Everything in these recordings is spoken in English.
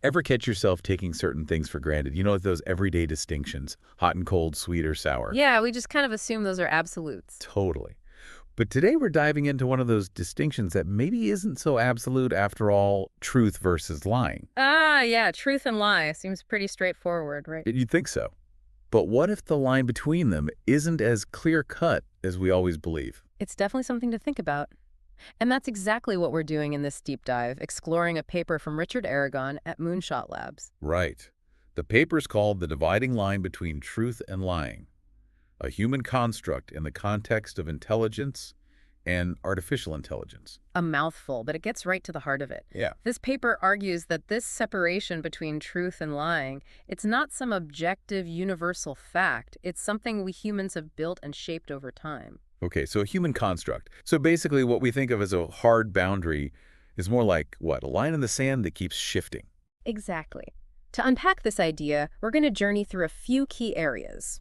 Ever catch yourself taking certain things for granted? You know, those everyday distinctions, hot and cold, sweet or sour. Yeah, we just kind of assume those are absolutes. Totally. But today we're diving into one of those distinctions that maybe isn't so absolute after all, truth versus lying. Yeah, truth and lie seems pretty straightforward, right? You'd think so. But what if the line between them isn't as clear-cut as we always believe? It's definitely something to think about. And that's exactly what we're doing in this deep dive, exploring a paper from Richard Aragon at Moonshot Labs. Right. The paper's called The Dividing Line Between Truth and Lying, a human construct in the context of intelligence and artificial intelligence. A mouthful, but it gets right to the heart of it. Yeah. This paper argues that this separation between truth and lying, it's not some objective universal fact. It's something we humans have built and shaped over time. Okay, so a human construct. So basically what we think of as a hard boundary is more like, what, a line in the sand that keeps shifting. Exactly. To unpack this idea, we're going to journey through a few key areas.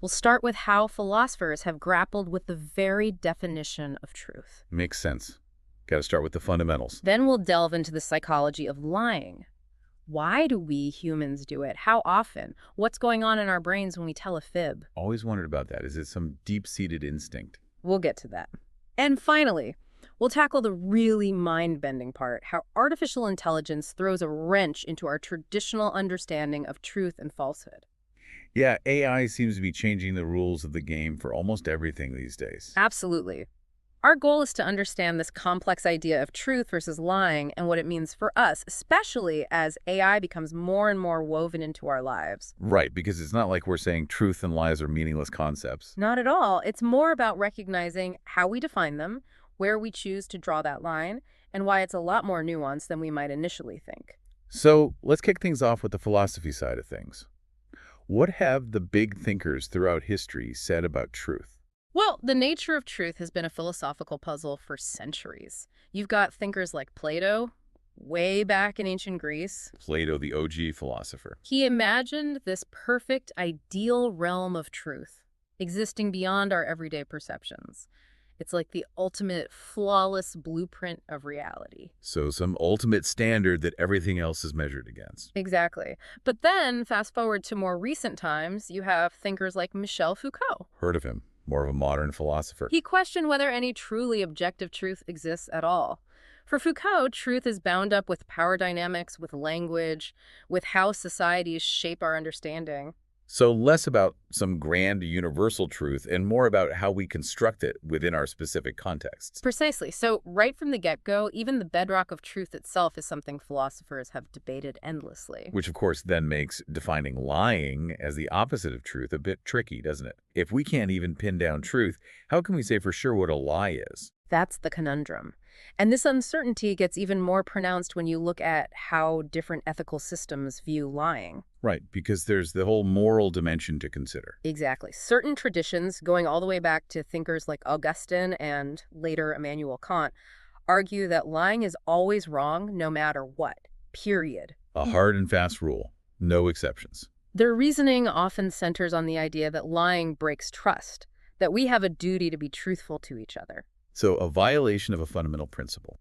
We'll start with how philosophers have grappled with the very definition of truth. Makes sense. Got to start with the fundamentals. Then we'll delve into the psychology of lying. Why do we humans do it? How often? What's going on in our brains when we tell a fib? Always wondered about that. Is it some deep-seated instinct? We'll get to that. And finally, we'll tackle the really mind-bending part, how artificial intelligence throws a wrench into our traditional understanding of truth and falsehood. Yeah, AI seems to be changing the rules of the game for almost everything these days. Absolutely. Our goal is to understand this complex idea of truth versus lying and what it means for us, especially as AI becomes more and more woven into our lives. Right, because it's not like we're saying truth and lies are meaningless concepts. Not at all. It's more about recognizing how we define them, where we choose to draw that line, and why it's a lot more nuanced than we might initially think. So let's kick things off with the philosophy side of things. What have the big thinkers throughout history said about truth? Well, the nature of truth has been a philosophical puzzle for centuries. You've got thinkers like Plato, way back in ancient Greece. Plato, the OG philosopher. He imagined this perfect, ideal realm of truth, existing beyond our everyday perceptions. It's like the ultimate, flawless blueprint of reality. So some ultimate standard that everything else is measured against. Exactly. But then, fast forward to more recent times, you have thinkers like Michel Foucault. Heard of him. More of a modern philosopher. He questioned whether any truly objective truth exists at all. For Foucault, truth is bound up with power dynamics, with language, with how societies shape our understanding. So less about some grand universal truth and more about how we construct it within our specific contexts. Precisely. So right from the get-go, even the bedrock of truth itself is something philosophers have debated endlessly. Which, of course, then makes defining lying as the opposite of truth a bit tricky, doesn't it? If we can't even pin down truth, how can we say for sure what a lie is? That's the conundrum. And this uncertainty gets even more pronounced when you look at how different ethical systems view lying. Right, because there's the whole moral dimension to consider. Exactly. Certain traditions, going all the way back to thinkers like Augustine and later Immanuel Kant, argue that lying is always wrong no matter what, period. A hard and fast rule, no exceptions. Their reasoning often centers on the idea that lying breaks trust, that we have a duty to be truthful to each other. So a violation of a fundamental principle.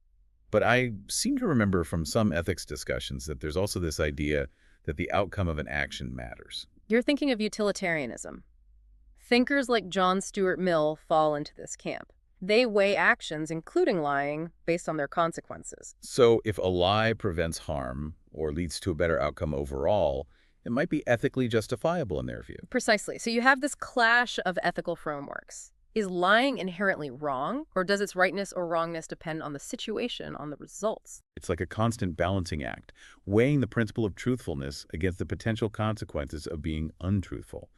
But I seem to remember from some ethics discussions that there's also this idea that the outcome of an action matters. You're thinking of utilitarianism. Thinkers like John Stuart Mill fall into this camp. They weigh actions, including lying, based on their consequences. So if a lie prevents harm or leads to a better outcome overall, it might be ethically justifiable in their view. Precisely. So you have this clash of ethical frameworks. Is lying inherently wrong, or does its rightness or wrongness depend on the situation, on the results? It's like a constant balancing act, weighing the principle of truthfulness against the potential consequences of being untruthful.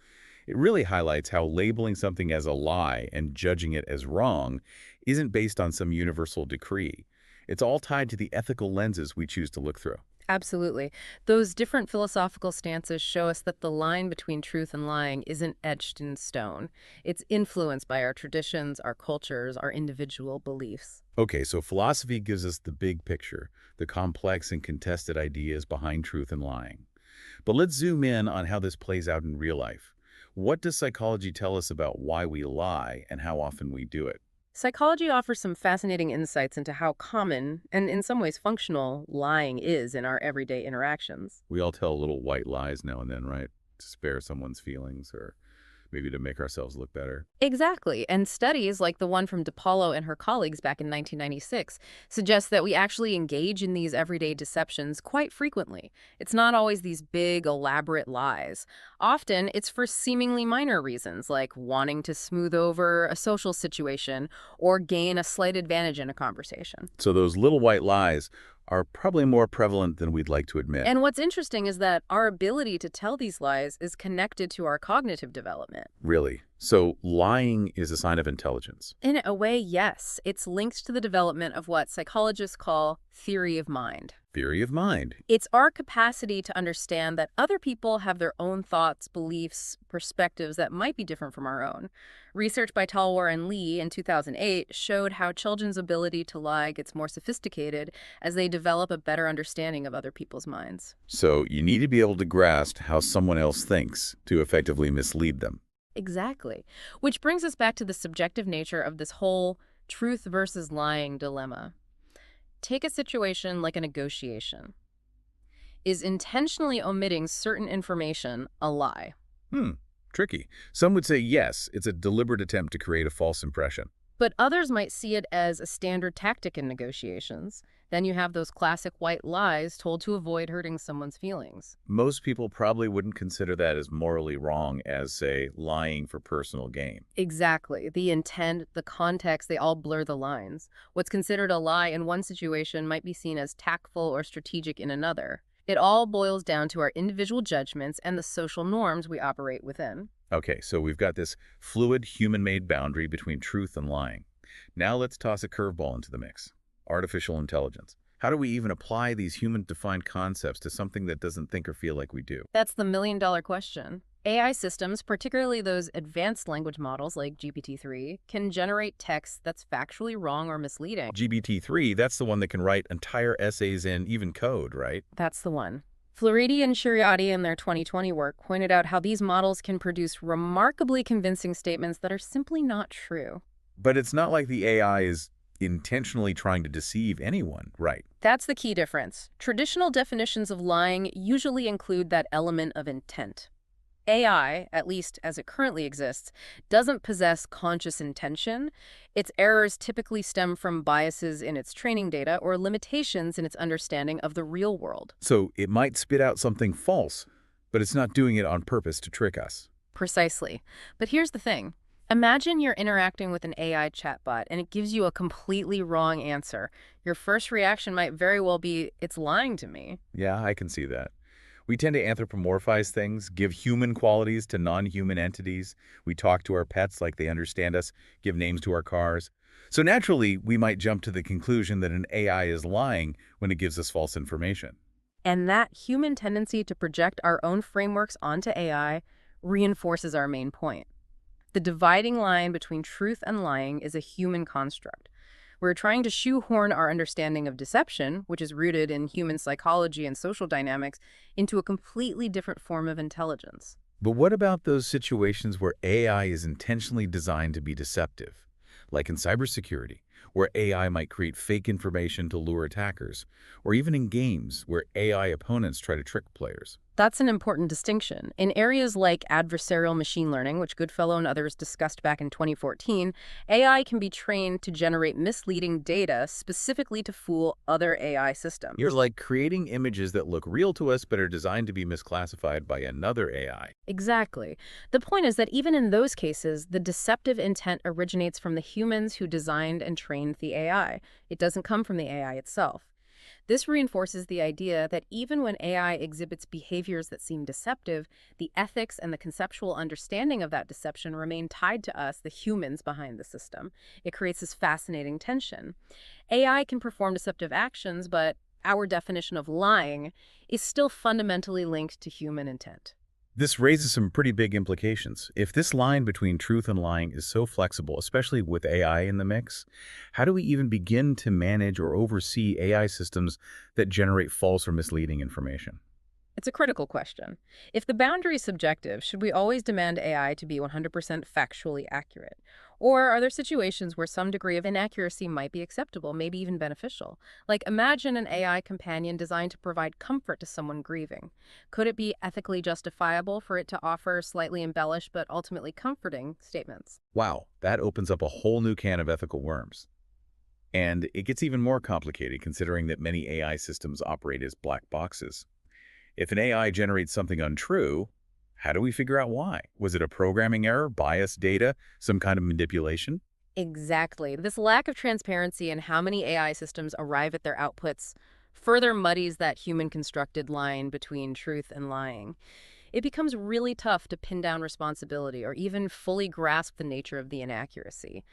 It really highlights how labeling something as a lie and judging it as wrong isn't based on some universal decree. It's all tied to the ethical lenses we choose to look through. Absolutely. Those different philosophical stances show us that the line between truth and lying isn't etched in stone. It's influenced by our traditions, our cultures, our individual beliefs. Okay, so philosophy gives us the big picture, the complex and contested ideas behind truth and lying. But let's zoom in on how this plays out in real life. What does psychology tell us about why we lie and how often we do it? Psychology offers some fascinating insights into how common, and in some ways functional, lying is in our everyday interactions. We all tell little white lies now and then, right? To spare someone's feelings or maybe to make ourselves look better. Exactly. And studies like the one from DiPaolo and her colleagues back in 1996 suggest that we actually engage in these everyday deceptions quite frequently. It's not always these big, elaborate lies. Often, it's for seemingly minor reasons, like wanting to smooth over a social situation or gain a slight advantage in a conversation. So those little white lies are probably more prevalent than we'd like to admit. And what's interesting is that our ability to tell these lies is connected to our cognitive development. Really. So lying is a sign of intelligence. In a way, yes. It's linked to the development of what psychologists call theory of mind. Theory of mind. It's our capacity to understand that other people have their own thoughts, beliefs, perspectives that might be different from our own. Research by Talwar and Lee in 2008 showed how children's ability to lie gets more sophisticated as they develop a better understanding of other people's minds. So you need to be able to grasp how someone else thinks to effectively mislead them. Exactly. Which brings us back to the subjective nature of this whole truth versus lying dilemma. Take a situation like a negotiation. Is intentionally omitting certain information a lie? Tricky. Some would say yes, it's a deliberate attempt to create a false impression. But others might see it as a standard tactic in negotiations. Then you have those classic white lies told to avoid hurting someone's feelings. Most people probably wouldn't consider that as morally wrong as, say, lying for personal gain. Exactly. The intent, the context, they all blur the lines. What's considered a lie in one situation might be seen as tactful or strategic in another. It all boils down to our individual judgments and the social norms we operate within. Okay, so we've got this fluid human-made boundary between truth and lying. Now let's toss a curveball into the mix. Artificial intelligence. How do we even apply these human-defined concepts to something that doesn't think or feel like we do? That's the million-dollar question. AI systems, particularly those advanced language models like GPT-3, can generate text that's factually wrong or misleading. GPT-3, that's the one that can write entire essays and even code, right? That's the one. Floridi and Shariati in their 2020 work pointed out how these models can produce remarkably convincing statements that are simply not true. But it's not like the AI is intentionally trying to deceive anyone, right? That's the key difference. Traditional definitions of lying usually include that element of intent. AI, at least as it currently exists, doesn't possess conscious intention. Its errors typically stem from biases in its training data or limitations in its understanding of the real world. So it might spit out something false, but it's not doing it on purpose to trick us. Precisely. But here's the thing. Imagine you're interacting with an AI chatbot and it gives you a completely wrong answer. Your first reaction might very well be, it's lying to me. Yeah, I can see that. We tend to anthropomorphize things, give human qualities to non-human entities. We talk to our pets like they understand us, give names to our cars. So naturally, we might jump to the conclusion that an AI is lying when it gives us false information. And that human tendency to project our own frameworks onto AI reinforces our main point. The dividing line between truth and lying is a human construct. We're trying to shoehorn our understanding of deception, which is rooted in human psychology and social dynamics, into a completely different form of intelligence. But what about those situations where AI is intentionally designed to be deceptive? Like in cybersecurity, where AI might create fake information to lure attackers, or even in games where AI opponents try to trick players. That's an important distinction. In areas like adversarial machine learning, which Goodfellow and others discussed back in 2014, AI can be trained to generate misleading data specifically to fool other AI systems. You're like creating images that look real to us but are designed to be misclassified by another AI. Exactly. The point is that even in those cases, the deceptive intent originates from the humans who designed and trained the AI. It doesn't come from the AI itself. This reinforces the idea that even when AI exhibits behaviors that seem deceptive, the ethics and the conceptual understanding of that deception remain tied to us, the humans behind the system. It creates this fascinating tension. AI can perform deceptive actions, but our definition of lying is still fundamentally linked to human intent. This raises some pretty big implications. If this line between truth and lying is so flexible, especially with AI in the mix, how do we even begin to manage or oversee AI systems that generate false or misleading information? It's a critical question. If the boundary is subjective, should we always demand AI to be 100% factually accurate? Or are there situations where some degree of inaccuracy might be acceptable, maybe even beneficial? Like, imagine an AI companion designed to provide comfort to someone grieving. Could it be ethically justifiable for it to offer slightly embellished but ultimately comforting statements? Wow, that opens up a whole new can of ethical worms. And it gets even more complicated considering that many AI systems operate as black boxes. If an AI generates something untrue, how do we figure out why? Was it a programming error, biased data, some kind of manipulation? Exactly. This lack of transparency in how many AI systems arrive at their outputs further muddies that human constructed line between truth and lying. It becomes really tough to pin down responsibility or even fully grasp the nature of the inaccuracy.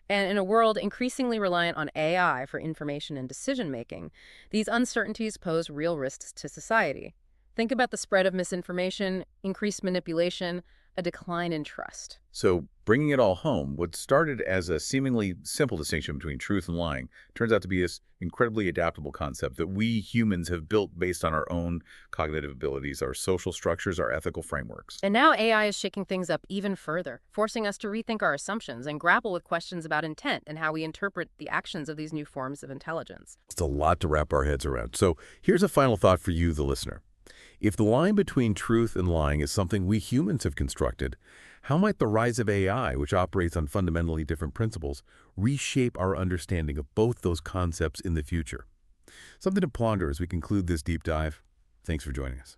And in a world increasingly reliant on AI for information and decision making, these uncertainties pose real risks to society. Think about the spread of misinformation, increased manipulation, a decline in trust. So, bringing it all home, what started as a seemingly simple distinction between truth and lying turns out to be this incredibly adaptable concept that we humans have built based on our own cognitive abilities, our social structures, our ethical frameworks. And now AI is shaking things up even further, forcing us to rethink our assumptions and grapple with questions about intent and how we interpret the actions of these new forms of intelligence. It's a lot to wrap our heads around. So here's a final thought for you, the listener. If the line between truth and lying is something we humans have constructed, how might the rise of AI, which operates on fundamentally different principles, reshape our understanding of both those concepts in the future? Something to ponder as we conclude this deep dive. Thanks for joining us.